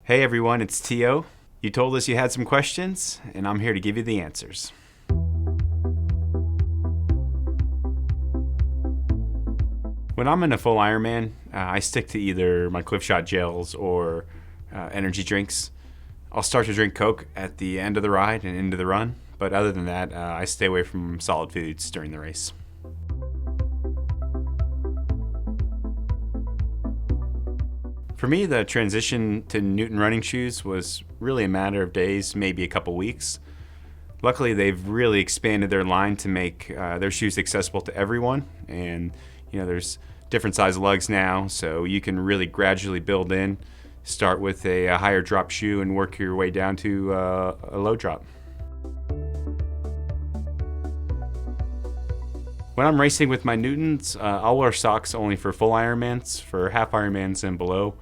Hey everyone, it's T.O. You told us you had some questions, and I'm here to give you the answers. When I'm in a full Ironman, I stick to either my Cliff Shot gels or energy drinks. I'll start to drink Coke at the end of the ride and into the run, but other than that, I stay away from solid foods during the race. For me, the transition to Newton running shoes was really a matter of days, maybe a couple weeks. Luckily, they've really expanded their line to make their shoes accessible to everyone. And, there's different size lugs now, so you can really gradually build in. Start with a higher drop shoe and work your way down to a low drop. When I'm racing with my Newtons, I'll wear socks only for full Ironmans. For half Ironmans and below,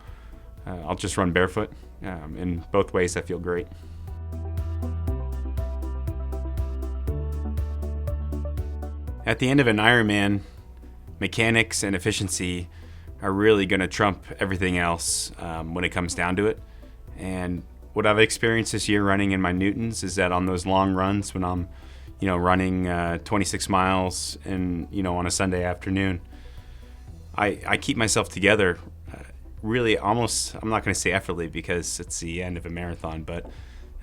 I'll just run barefoot. In both ways, I feel great. At the end of an Ironman, mechanics and efficiency are really going to trump everything else when it comes down to it. And what I've experienced this year running in my Newtons is that on those long runs when I'm running 26 miles and on a Sunday afternoon, I keep myself together really almost, I'm not going to say effortlessly because it's the end of a marathon, but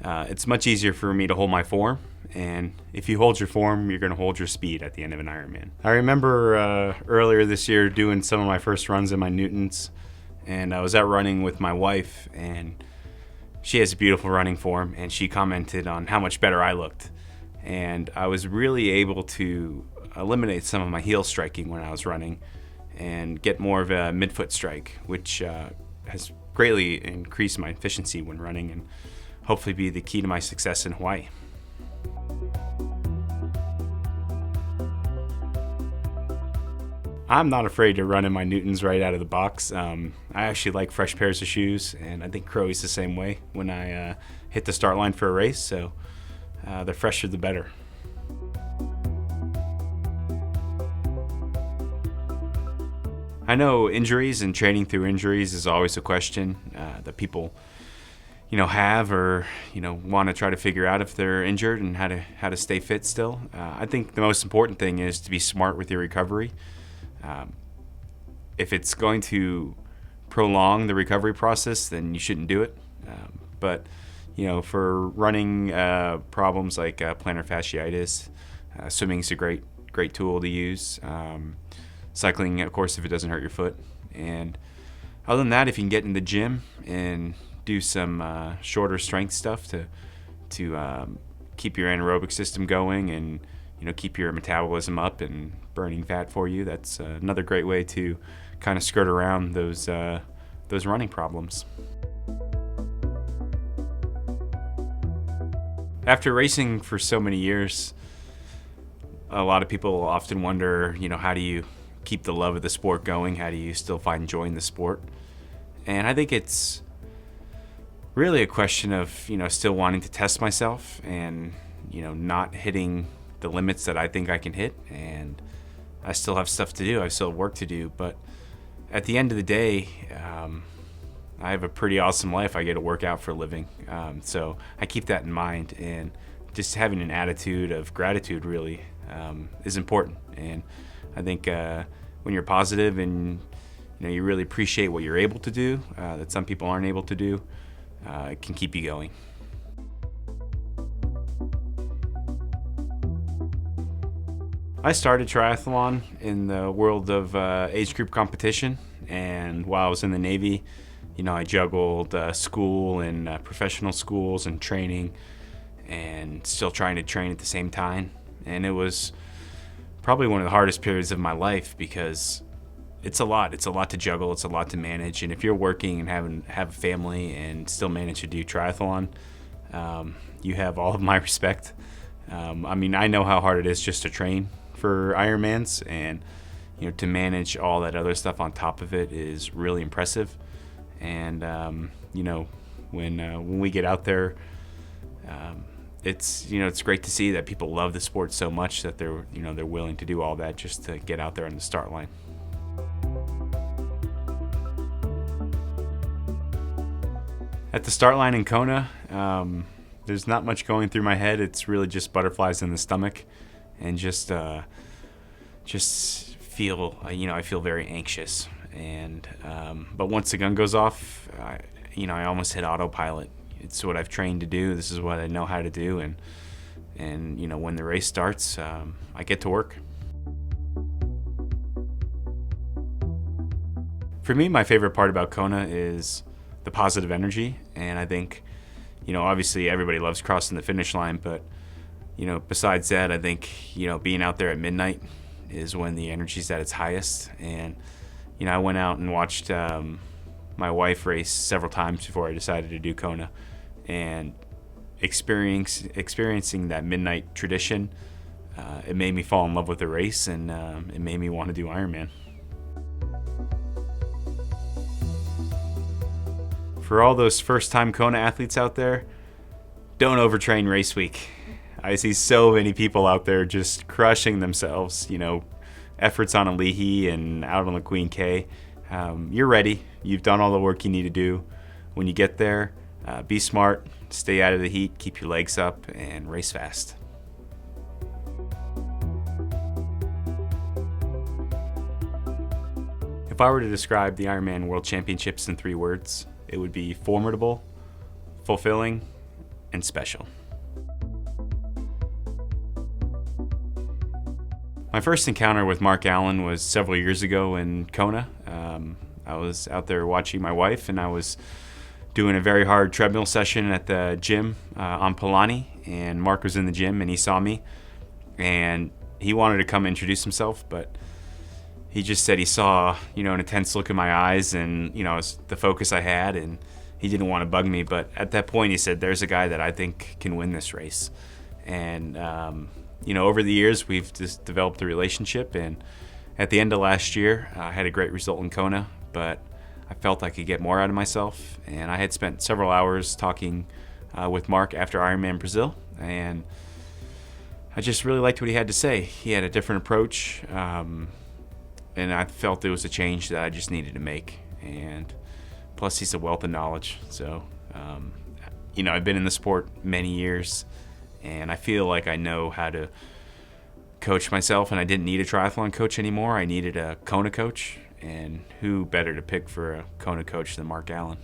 it's much easier for me to hold my form. And if you hold your form, you're going to hold your speed at the end of an Ironman. I remember earlier this year doing some of my first runs in my Newtons, and I was out running with my wife, and she has a beautiful running form, and she commented on how much better I looked. And I was really able to eliminate some of my heel striking when I was running and get more of a midfoot strike, which has greatly increased my efficiency when running and hopefully be the key to my success in Hawaii. I'm not afraid to run in my Newtons right out of the box. I actually like fresh pairs of shoes, and I think Crowie's the same way when I hit the start line for a race, so the fresher the better. I know injuries and training through injuries is always a question that people have or want to try to figure out if they're injured and how to stay fit still. I think the most important thing is to be smart with your recovery. If it's going to prolong the recovery process, then you shouldn't do it. But for running problems like plantar fasciitis, swimming is a great tool to use. Cycling, of course, if it doesn't hurt your foot. And other than that, if you can get in the gym and do some shorter strength stuff to keep your anaerobic system going and keep your metabolism up and burning fat for you, that's another great way to kind of skirt around those running problems. After racing for so many years, a lot of people often wonder, how do you keep the love of the sport going? How do you still find joy in the sport? And I think it's really a question of, still wanting to test myself and, not hitting the limits that I think I can hit. And I still have stuff to do. I still have work to do. But at the end of the day, I have a pretty awesome life. I get to work out for a living. So I keep that in mind. And just having an attitude of gratitude really is important. And I think when you're positive and you really appreciate what you're able to do that some people aren't able to do, it can keep you going. I started triathlon in the world of age group competition, and while I was in the Navy, I juggled school and professional schools and training, and still trying to train at the same time. And it was probably one of the hardest periods of my life because it's a lot to juggle, it's a lot to manage. And if you're working and have a family and still manage to do triathlon, you have all of my respect. I know how hard it is just to train for Ironmans, and to manage all that other stuff on top of it is really impressive. And when we get out there, it's great to see that people love the sport so much that they're willing to do all that just to get out there on the start line. At the start line in Kona, there's not much going through my head. It's really just butterflies in the stomach, and just feel, I feel very anxious. And but once the gun goes off, I almost hit autopilot. It's what I've trained to do. This is what I know how to do, and when the race starts, I get to work. For me, my favorite part about Kona is the positive energy, and I think, obviously everybody loves crossing the finish line, but besides that, I think being out there at midnight is when the energy's at its highest. And I went out and watched my wife race several times before I decided to do Kona, and experiencing that midnight tradition, it made me fall in love with the race, and it made me want to do Ironman. For all those first-time Kona athletes out there, don't overtrain race week. I see so many people out there just crushing themselves, efforts on a Leahy and out on the Queen K. You're ready. You've done all the work you need to do. When you get there, be smart, stay out of the heat, keep your legs up, and race fast. If I were to describe the IRONMAN World Championships in 3 words, it would be formidable, fulfilling, and special. My first encounter with Mark Allen was several years ago in Kona. I was out there watching my wife, and I was doing a very hard treadmill session at the gym on Palani, and Mark was in the gym, and he saw me, and he wanted to come introduce himself, but he just said he saw, an intense look in my eyes, and, the focus I had, and he didn't want to bug me. But at that point, he said, there's a guy that I think can win this race. And, over the years, we've just developed a relationship. And at the end of last year, I had a great result in Kona, but I felt I could get more out of myself. And I had spent several hours talking with Mark after Ironman Brazil, and I just really liked what he had to say. He had a different approach. And I felt it was a change that I just needed to make. And plus, he's a wealth of knowledge. So, I've been in the sport many years, and I feel like I know how to coach myself, and I didn't need a triathlon coach anymore. I needed a Kona coach, and who better to pick for a Kona coach than Mark Allen?